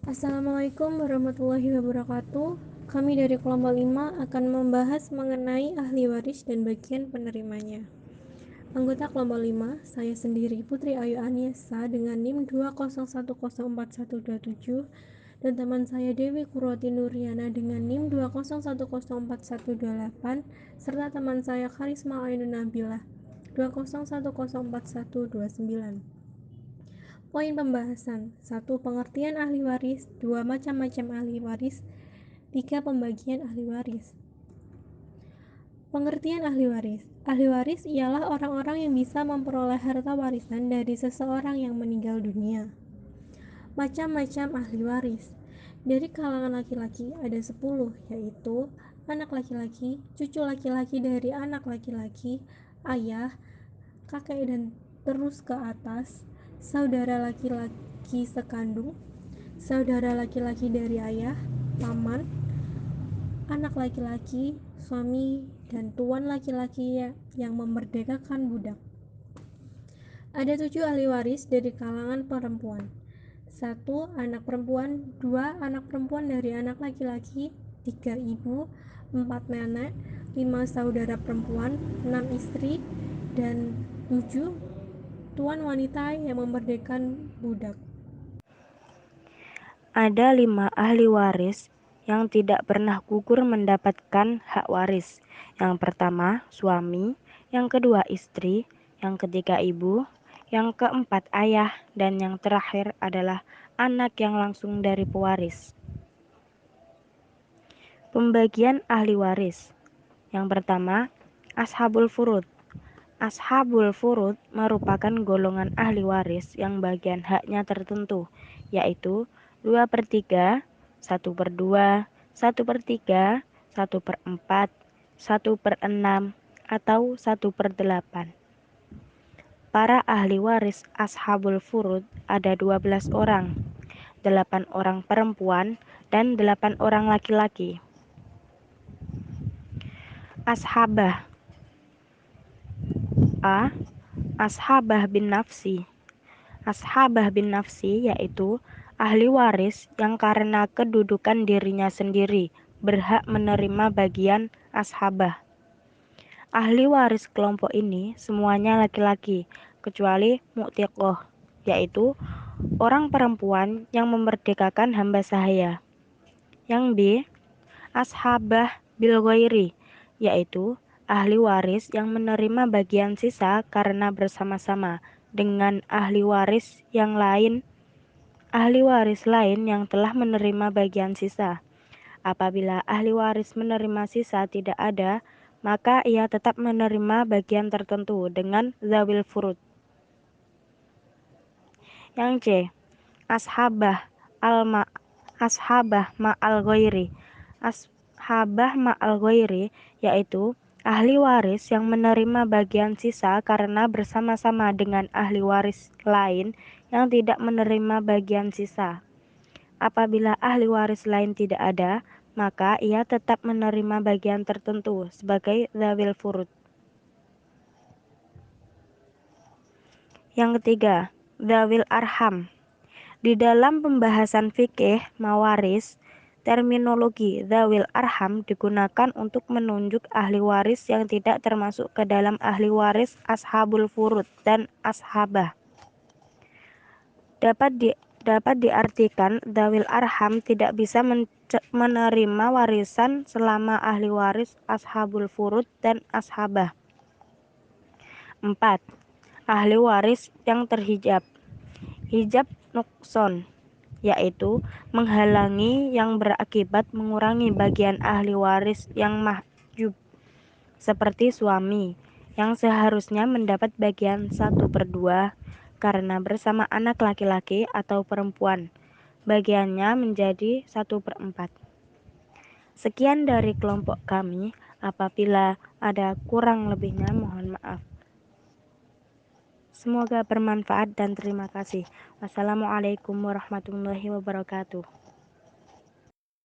Assalamualaikum warahmatullahi wabarakatuh. Kami dari kelompok 5 akan membahas mengenai ahli waris dan bagian penerimanya. Anggota kelompok 5, saya sendiri Putri Ayu Aniesa dengan NIM 201041127 dan teman saya Dewi Kurwati Nuriana dengan NIM 201041128 serta teman saya Karisma Ainun Nabilah 201041129. Poin pembahasan 1. Pengertian ahli waris 2. Macam-macam ahli waris 3. Pembagian ahli waris. Pengertian ahli waris. Ahli waris ialah orang-orang yang bisa memperoleh harta warisan dari seseorang yang meninggal dunia. Macam-macam ahli waris. Dari kalangan laki-laki ada 10, yaitu anak laki-laki, cucu laki-laki dari anak laki-laki, ayah, kakek dan terus ke atas, saudara laki-laki sekandung, saudara laki-laki dari ayah, paman, anak laki-laki, suami, dan tuan laki-laki yang memerdekakan budak. Ada 7 ahli waris dari kalangan perempuan. 1. Anak perempuan. 2. Anak perempuan dari anak laki-laki. 3. Ibu. 4. Nenek. 5. Saudara perempuan. 6. Istri. Dan 7. Tuan wanita yang memerdekakan budak. Ada 5 ahli waris yang tidak pernah gugur mendapatkan hak waris. Yang pertama, suami. Yang kedua, istri. Yang ketiga, ibu. Yang keempat, ayah. Dan yang terakhir adalah anak yang langsung dari pewaris. Pembagian ahli waris. Yang pertama, ashabul furud. Ashabul furud merupakan golongan ahli waris yang bagian haknya tertentu, yaitu 2/3, 1/2, 1/3, 1/4, 1/6, atau 1/8. Para ahli waris ashabul furud ada 12 orang, 8 orang perempuan dan 8 orang laki-laki. Ashabah. A. Ashabah bin nafsi. Ashabah bin nafsi yaitu ahli waris yang karena kedudukan dirinya sendiri berhak menerima bagian ashabah. Ahli waris kelompok ini semuanya laki-laki kecuali mu'tiqoh, yaitu orang perempuan yang memerdekakan hamba sahaya. Yang B. Ashabah bil ghairi, yaitu ahli waris yang menerima bagian sisa karena bersama-sama dengan ahli waris lain yang telah menerima bagian sisa. Apabila ahli waris menerima sisa tidak ada, maka ia tetap menerima bagian tertentu dengan zawil furud. Yang C. Ashabah ma'al ghairi. Ashabah ma'al ghairi yaitu ahli waris yang menerima bagian sisa karena bersama-sama dengan ahli waris lain yang tidak menerima bagian sisa. Apabila ahli waris lain tidak ada, maka ia tetap menerima bagian tertentu sebagai zawil furud. Yang ketiga, zawil arham. Di dalam pembahasan fikih mawaris, terminologi zawil arham digunakan untuk menunjuk ahli waris yang tidak termasuk ke dalam ahli waris ashabul furud dan ashabah. Dapat diartikan zawil arham tidak bisa menerima warisan selama ahli waris ashabul furud dan ashabah. 4. Ahli waris yang terhijab. Hijab nukson, yaitu menghalangi yang berakibat mengurangi bagian ahli waris yang mahjub, seperti suami yang seharusnya mendapat bagian 1/2 karena bersama anak laki-laki atau perempuan, bagiannya menjadi 1/4. Sekian dari kelompok kami, apabila ada kurang lebihnya mohon maaf. Semoga bermanfaat dan terima kasih. Wassalamualaikum warahmatullahi wabarakatuh.